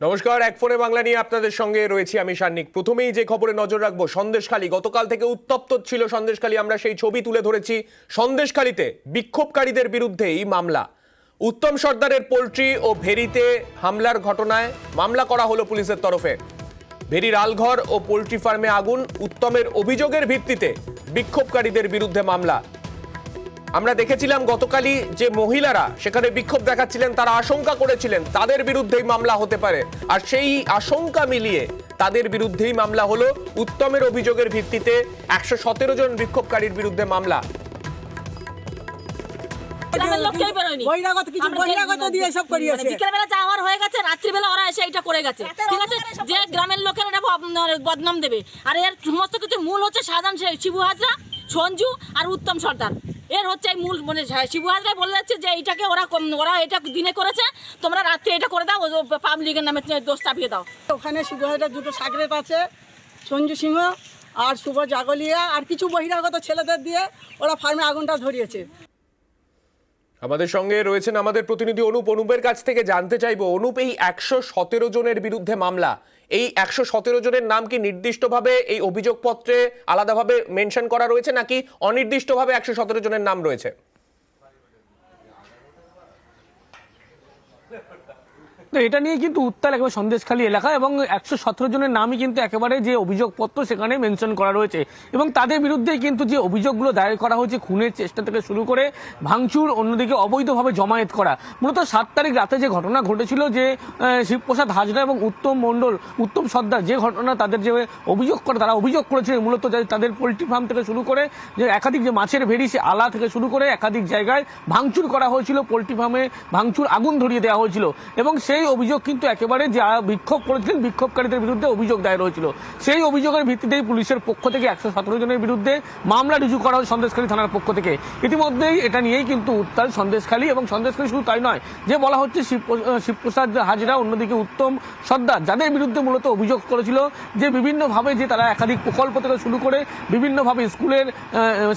নমস্কার, এক ফোনে বাংলা নিয়ে আপনাদের সঙ্গে রয়েছি আমি সান্নিক। প্রথমেই যে খবরে নজর রাখবো, সন্দেশখালী। গতকাল থেকে উত্তপ্ত ছিল সন্দেশখালী, আমরা সেই ছবি তুলে ধরেছি। সন্দেশখালীতে বিক্ষোভকারীদের বিরুদ্ধেই মামলা। উত্তম সর্দারের পোল্ট্রি ও ভেরিতে হামলার ঘটনায় মামলা করা হলো পুলিশের তরফে। ভেরির আলঘর ও পোল্ট্রি ফার্মে আগুন, উত্তমের অভিযোগের ভিত্তিতে বিক্ষোভকারীদের বিরুদ্ধে মামলা। আমরা দেখেছিলাম গতকালই যে মহিলারা সেখানে বিক্ষোভ দেখাচ্ছিলেন, তারা আশঙ্কা করেছিলেন তাদের বিরুদ্ধেই মামলা হতে পারে, আর সেই আশঙ্কা মিলিয়ে তাদের বিরুদ্ধেই মামলা হলো। উত্তমের অভিযোগের ভিত্তিতে 117 জন বিক্ষোভকারীর বিরুদ্ধে মামলা। রাত্রিবেলা ওরা এসে এটা করে গেছে, ঠিক আছে, যে গ্রামের লোকের বদনাম দেবে। আর এর সমস্ত কিছু মূল হচ্ছে সাধারণ শিবু হাজরা, সঞ্জু আর উত্তম সর্দার। এর হচ্ছে এই মূল, মানে শিবু হাজরাই বলে যাচ্ছে যে এইটাকে ওরা এটা দিনে করেছে, তোমরা রাত্রে এটা করে দাও, পাবলিকের নামে দোষ চাপিয়ে দাও। ওখানে শিবু হাজরার দুটো সাগরেত আছে, সঞ্জু সিংহ আর শুভ জাগলিয়া, আর কিছু বহিরাগত ছেলেদের দিয়ে ওরা ফার্মে আগুনটা ধরিয়েছে। আমাদের সঙ্গে রয়েছেন আমাদের প্রতিনিধি অনুপ। অনুপের কাছ থেকে জানতে চাইবো, অনুপ, এই 117 জনের বিরুদ্ধে মামলা, এই 117 জনের নাম কি নির্দিষ্টভাবে এই অভিযোগপত্রে আলাদাভাবে মেনশন করা রয়েছে, নাকি অনির্দিষ্টভাবে 117 জনের নাম রয়েছে? এটা নিয়ে কিন্তু উত্তাল একেবারে সন্দেশখালী এলাকা, এবং 117 জনের নামই কিন্তু একেবারে যে অভিযোগপত্র সেখানে মেনশন করা রয়েছে, এবং তাদের বিরুদ্ধে কিন্তু যে অভিযোগগুলো দায়ের করা হয়েছে, খুনের চেষ্টা থেকে শুরু করে ভাঙচুর, অন্যদিকে অবৈধভাবে জমায়েত করা। মূলত 7 তারিখ রাতে যে ঘটনা ঘটেছিল, যে শিবপ্রসাদ হাজরা এবং উত্তম সর্দার যে ঘটনা, তাদের যে অভিযোগ করে, তারা অভিযোগ করেছিলেন মূলত তাদের পোল্ট্রি ফার্ম থেকে শুরু করে যে একাধিক যে মাছের ভেড়ি, সে আলা থেকে শুরু করে একাধিক জায়গায় ভাঙচুর করা হয়েছিল, পোল্ট্রি ফার্মে ভাঙচুর, আগুন ধরিয়ে দেওয়া হয়েছিল। এবং সেই অভিযোগ কিন্তু একেবারে যারা বিক্ষোভ করেছিলেন, বিক্ষোভকারীদের বিরুদ্ধে অভিযোগ দায়ের হয়েছিল। সেই অভিযোগের ভিত্তিতেই পুলিশের পক্ষ থেকে 117 জনের বিরুদ্ধে মামলা রুজু করা হয় সন্দেশখালী থানার পক্ষ থেকে। ইতিমধ্যেই এটা নিয়েই কিন্তু উত্তাল সন্দেশখালী, এবং সন্দেশখালী শুধু তাই নয়, যে বলা হচ্ছে শিবপ্রসাদ হাজরা, অন্যদিকে উত্তম সর্দার, যাদের বিরুদ্ধে মূলত অভিযোগ করেছিল যে বিভিন্নভাবে যে তারা একাধিক প্রকল্প থেকে শুরু করে বিভিন্নভাবে স্কুলের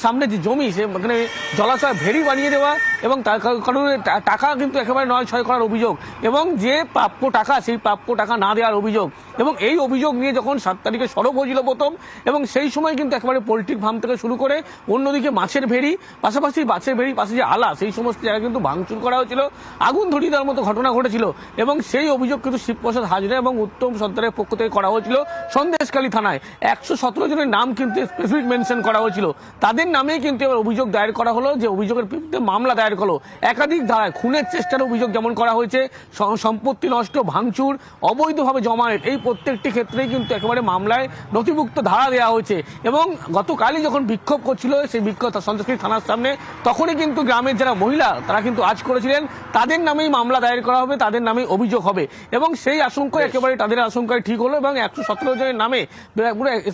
সামনে যে জমি, সেখানে জলাশয় ভেড়ি বানিয়ে দেওয়া, এবং তার কারণে টাকা কিন্তু একেবারে নয় ছয় করার অভিযোগ, এবং যে প্রাপ্য টাকা, সেই প্রাপ্য টাকা না দেওয়ার অভিযোগ। এবং এই অভিযোগ নিয়ে যখন 7 তারিখে সরব হয়েছিল প্রথম, এবং সেই সময় কিন্তু একেবারে পোল্ট্রি ফার্ম থেকে শুরু করে অন্যদিকে মাছের ভেড়ি, পাশাপাশি মাছের ভেড়ি পাশে যে আলা, সেই সমস্ত জায়গায় কিন্তু ভাঙচুর করা হয়েছিল, আগুন ধরিয়ে দেওয়ার মতো ঘটনা ঘটেছিল। এবং সেই অভিযোগ কিন্তু শিবপ্রসাদ হাজরা এবং উত্তম সর্দারের পক্ষ থেকে করা হয়েছিল সন্দেশখালী থানায়। 117 জনের নাম কিন্তু স্পেসিফিক মেনশন করা হয়েছিল, তাদের নামেই কিন্তু এবার অভিযোগ দায়ের করা হলো, যে অভিযোগের বিরুদ্ধে মামলা দায়ের হলো। একাধিক ধারায় খুনের চেষ্টার অভিযোগ যেমন করা হয়েছে, সম্পত্তি নষ্ট, ভাঙচুর, অবৈধভাবে জমায়েত, এই প্রত্যেকটি ক্ষেত্রেই কিন্তু একেবারে মামলায় নথিভুক্ত ধারা দেওয়া হয়েছে। এবং গতকালই যখন বিক্ষোভ করছিল সেই বিক্ষোভ সন্দেশখালী থানার সামনে, তখনই কিন্তু গ্রামের যারা মহিলা, তারা কিন্তু আজ করেছিলেন তাদের নামেই মামলা দায়ের করা হবে, তাদের নামেই অভিযোগ হবে। এবং সেই আশঙ্কায় একেবারে তাদের আশঙ্কায় ঠিক হলো, এবং 117 জনের নামে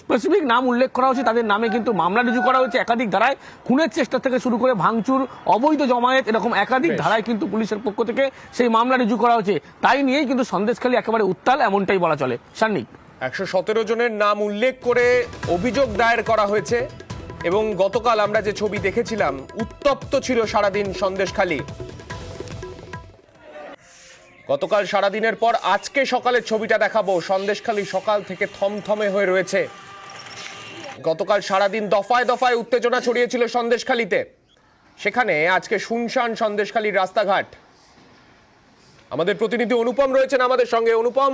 স্পেসিফিক নাম উল্লেখ করা হয়েছে, তাদের নামে কিন্তু মামলা রুজু করা হয়েছে একাধিক ধারায়। খুনের চেষ্টা থেকে শুরু করে ভাঙচুর, অবৈধ জমায়েত, এরকম একাধিক ধারায় কিন্তু পুলিশের পক্ষ থেকে সেই মামলা রুজু করা হয়েছে। তাই নিয়েই কিন্তু সন্দেশখালী একেবারে উত্তাল, এমনটাই বলা চলে। সান্নিক, 117 জনের নাম উল্লেখ করে অভিযোগ দায়ের করা হয়েছে, এবং গতকাল আমরা যে ছবি দেখেছিলাম, উত্তপ্ত ছিল সারাদিন সন্দেশখালী। গতকাল সারাদিনের পর আজকে সকালের ছবিটা দেখাবো। সন্দেশখালী সকাল থেকে থমথমে হয়ে রয়েছে। গতকাল সারাদিন দফায় দফায় উত্তেজনা ছড়িয়েছিল সন্দেশখালীতে, সেখানে আজকে শুনশান সন্দেশখালীর রাস্তাঘাট। আমাদের প্রতিনিধি অনুপম রয়েছেন আমাদের সঙ্গে। অনুপম,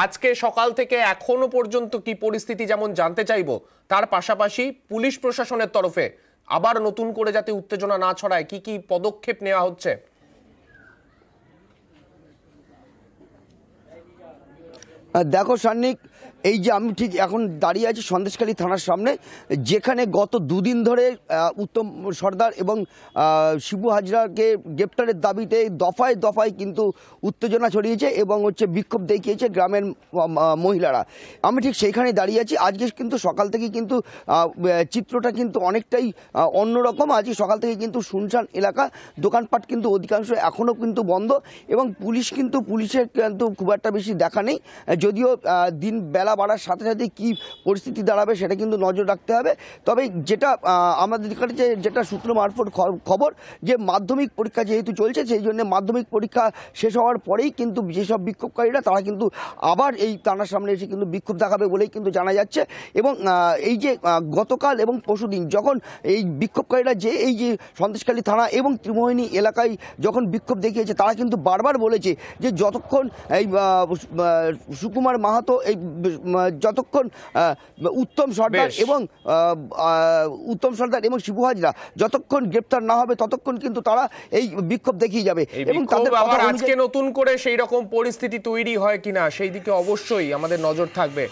আজকে সকাল থেকে এখনো পর্যন্ত কি পরিস্থিতি যেমন জানতে চাইবো, তার পাশাপাশি পুলিশ প্রশাসনের তরফে আবার নতুন করে যাতে উত্তেজনা না ছড়ায়, কি কি পদক্ষেপ নেওয়া হচ্ছে? দেখো সান্নিক, এই যে আমি ঠিক এখন দাঁড়িয়ে আছি সন্দেশখালী থানার সামনে, যেখানে গত দুদিন ধরে উত্তম সর্দার এবং শিবু হাজরাকে গ্রেপ্তারের দাবিতে দফায় দফায় কিন্তু উত্তেজনা ছড়িয়েছে এবং বিক্ষোভ দেখিয়েছে গ্রামের মহিলারা। আমি ঠিক সেইখানে দাঁড়িয়ে আছি। আজকে কিন্তু সকাল থেকে কিন্তু চিত্রটা কিন্তু অনেকটাই অন্যরকম। আজকে সকাল থেকে কিন্তু শুনশান এলাকা, দোকানপাট কিন্তু অধিকাংশ এখনও কিন্তু বন্ধ, এবং পুলিশের কিন্তু খুব একটা বেশি দেখা নেই, যদিও দিন বেলা বেলা বাড়ার সাথে সাথে কী পরিস্থিতি দাঁড়াবে সেটা কিন্তু নজর রাখতে হবে। তবে যেটা আমাদের কাছে যেটা সূত্র মারফত খবর, যে মাধ্যমিক পরীক্ষা যেহেতু চলছে, সেই জন্য মাধ্যমিক পরীক্ষা শেষ হওয়ার পরেই কিন্তু যেসব বিক্ষোভকারীরা তারা কিন্তু আবার এই থানার সামনে এসে কিন্তু বিক্ষোভ দেখাবে বলেই কিন্তু জানা যাচ্ছে। এবং এই যে গতকাল এবং পরশুদিন যখন এই বিক্ষোভকারীরা যে এই যে সন্দেশখালী থানা এবং ত্রিমোহিনী এলাকায় যখন বিক্ষোভ দেখিয়েছে, তারা কিন্তু বারবার বলেছে যে যতক্ষণ এই সুকুমার মাহাতো এই যতক্ষণ উত্তম সর্দার এবং শিবু হাজরা যতক্ষণ গ্রেপ্তার না হবে ততক্ষণ কিন্তু তারা এই বিক্ষোভ দেখিয়ে যাবে। এবং তাদের আবার আজকে নতুন করে সেই রকম পরিস্থিতি তৈরি হয় কিনা সেই দিকে অবশ্যই আমাদের নজর থাকবে।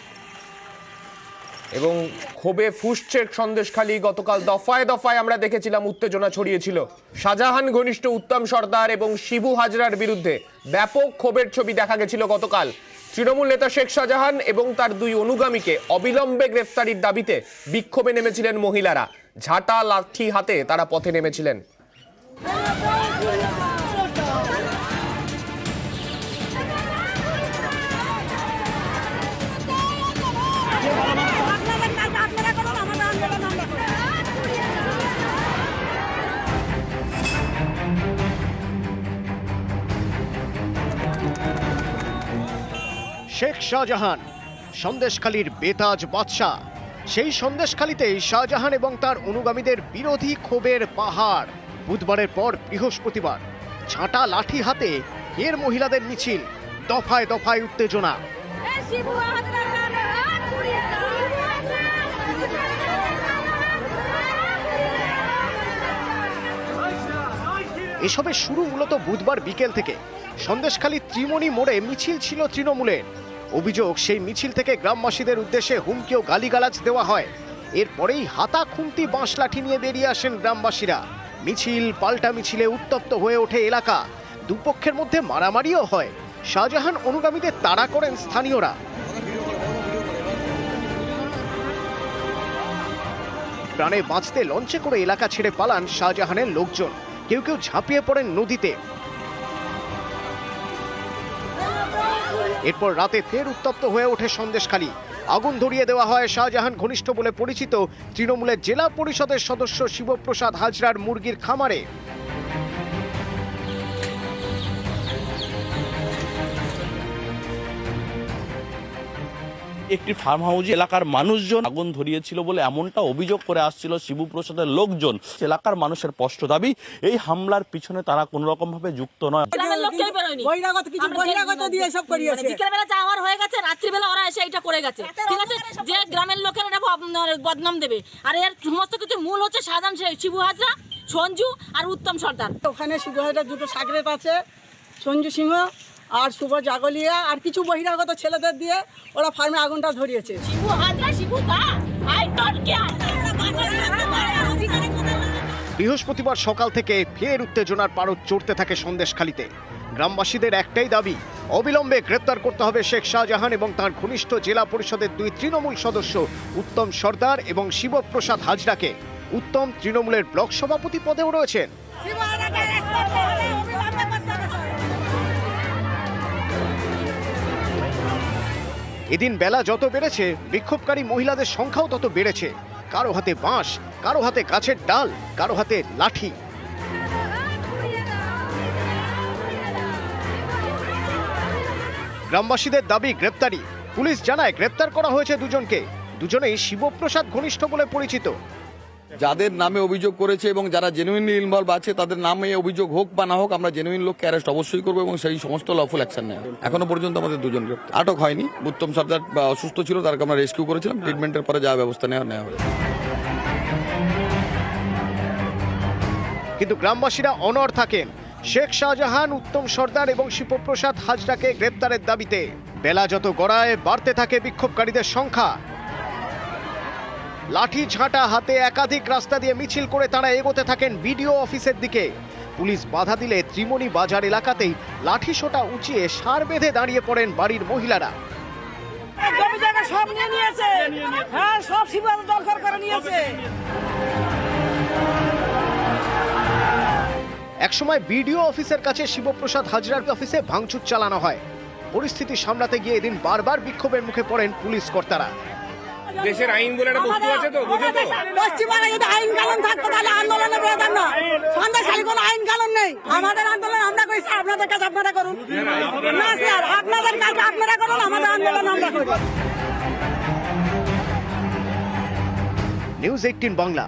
এবং ক্ষোভে ফুঁসছে সন্দেশখালী। গতকাল দফায় দফায় আমরা দেখেছিলাম উত্তেজনা ছড়িয়েছিল শাহজাহান ঘনিষ্ঠ উত্তম সর্দার এবং শিবু হাজরার বিরুদ্ধে ব্যাপক ক্ষোভের ছবি দেখা গেছিল গতকাল। তৃণমূল নেতা শেখ শাহজাহান এবং তার 2 অনুগামীকে অবিলম্বে গ্রেফতারির দাবিতে বিক্ষোভে নেমেছিলেন মহিলারা। ঝাঁটা লাঠি হাতে তারা পথে নেমেছিলেন। শেখ শাহজাহান সন্দেশখালীর বেতাজ বাদশা। সেই সন্দেশখালীতেই শাহজাহান এবং তার অনুগামীদের বিরোধী ক্ষোভের পাহাড়। বুধবারের পর বৃহস্পতিবার ঝাঁটা লাঠি হাতে এর মহিলাদের মিছিল, দফায় দফায় উত্তেজনা। এসবের শুরু মূলত বুধবার বিকেল থেকে। সন্দেশখালী ত্রিমণি মোড়ে মিছিল ছিল তৃণমূলের। অভিযোগ, সেই মিছিল থেকে গ্রামবাসীদের উদ্দেশ্যে হুমকি ও গালিগালাজ দেওয়া হয়। এরপরেই হাতা খুন্তি বাঁশ লাঠি নিয়ে বেরিয়ে আসেন গ্রামবাসীরা। মিছিল পাল্টা মিছিলে উত্তপ্ত হয়ে ওঠে এলাকা। দুপক্ষের মধ্যে মারামারিও হয়। শাহজাহান অনুগামীদের তাড়া করেন স্থানীয়রা। প্রাণে বাঁচতে লঞ্চে করে এলাকা ছেড়ে পালান শাহজাহানের লোকজন। কেউ কেউ ঝাঁপিয়ে পড়েন নদীতে। এরপর রাতে ফের উত্তপ্ত হয়ে ওঠে সন্দেশখালী। আগুন ধরিয়ে দেওয়া হয় শাহজাহান ঘনিষ্ঠ বলে পরিচিত তৃণমূলের জেলা পরিষদের সদস্য শিবপ্রসাদ হাজরার মুরগির খামারে। একটি ফার্ম হাউসে এলাকার মানুষজন আগুন ধরিয়েছিল বলে এমনটা অভিযোগ করে আসছিল শিবপ্রসাদের লোকজন। এলাকার মানুষের স্পষ্ট দাবি, এই হামলার পিছনে তারা কোন রকম ভাবে যুক্ত নয়। বিকেলবেলা যাওয়ার হয়ে গেছে, রাত্রিবেলা ওরা এসে এটা করে গেছে। ঠিক আছে, যে গ্রামের লোকেরা এটা বদনাম দেবে। আর এর সমস্ত কিছু মূল হচ্ছে শাহজাহান, শিবু হাজরা, সঞ্জু আর উত্তম সর্দার। ওখানে শিবু হাজরা 2টো সাগরেত আছে, সঞ্জু সিংহ আর শুভ জাগলিয়া আর কিছু বহিরাগত ছেলেদের দিয়ে ওরা ফার্মে আগুনটা ধরিয়েছে। শিবু হাজরা, শিবু দা, আই ডোন্ট কেয়ার। বৃহস্পতিবার সকাল থেকে ফের উত্তেজনার পারদ চড়তে থাকে সন্দেশখালীতে। গ্রামবাসীদের একটাই দাবি, অবিলম্বে গ্রেপ্তার করতে হবে শেখ শাহজাহান এবং তার ঘনিষ্ঠ জেলা পরিষদের 2 তৃণমূল সদস্য উত্তম সর্দার এবং শিবপ্রসাদ হাজরাকে। উত্তম তৃণমূলের ব্লক সভাপতি পদেও রয়েছেন। এদিন বেলা যত বেড়েছে, বিক্ষোভকারী মহিলাদের সংখ্যাও তত বেড়েছে। কারো হাতে বাঁশ, কারো হাতে গাছের ডাল, কারো হাতে লাঠি। গ্রামবাসীদের দাবি গ্রেপ্তারি। পুলিশ জানায় গ্রেপ্তার করা হয়েছে 2 জনকে। দুজনেই শিবপ্রসাদ ঘনিষ্ঠ বলে পরিচিত। যাদের নামে অভিযোগ করেছে এবং যারা জেনুইনলি ইনভলভ আছে তাদের নামে অভিযোগ হোক বা না হোক, আমরা জেনুইন লোককে অ্যারেস্ট অবশ্যই করবো এবং সেই সমস্ত লফুল অ্যাকশন নেয়। এখনো পর্যন্ত আমাদের 2 জন গ্রেপ্তার। আটক হয়নি। উত্তম সর্দার অসুস্থ ছিল, তাকে আমরা রেস্কিউ করেছিলাম। ট্রিটমেন্টের পরে যা ব্যবস্থা নেওয়া হয়েছে। কিন্তু গ্রামবাসীরা অনড় থাকেন শেখ শাহজাহান, উত্তম সর্দার এবং শিবপ্রসাদ হাজরাকে গ্রেপ্তারের দাবিতে। বেলা যত গড়ায় বাড়তে থাকে বিক্ষোভকারীদের সংখ্যা। লাঠি ঝাঁটা হাতে একাধিক রাস্তা দিয়ে মিছিল করে তারা এগোতে থাকেন বিডিও অফিসের দিকে। পুলিশ বাধা দিলে ত্রিমণি বাজার এলাকাতেই লাঠি সোটা উঁচিয়ে সার বেঁধে দাঁড়িয়ে পড়েন বাড়ির মহিলারা। একসময় বিডিও অফিসের কাছে শিবপ্রসাদ হাজরার অফিসে ভাঙচুর চালানো হয়। পরিস্থিতি সামলাতে গিয়ে এদিন বারবার বিক্ষোভের মুখে পড়েন পুলিশ কর্তারা। দেশের আইন বলে একটা বস্তু আছে তো, বুঝো তো? পশ্চিমবঙ্গে যদি আইন কানুন থাকতো তাহলে আন্দোলনে বেরোতাম না। সন্দেশখালী কোনো আইন কানুন নেই। আমাদের আন্দোলন আমরা করি, স্যার আপনাদের কাছে আপনারা করুন। না স্যার, আপনাদের কাছে আপনারা করুন, আমাদের আন্দোলন আমরা করি। নিউজ 18 বাংলা।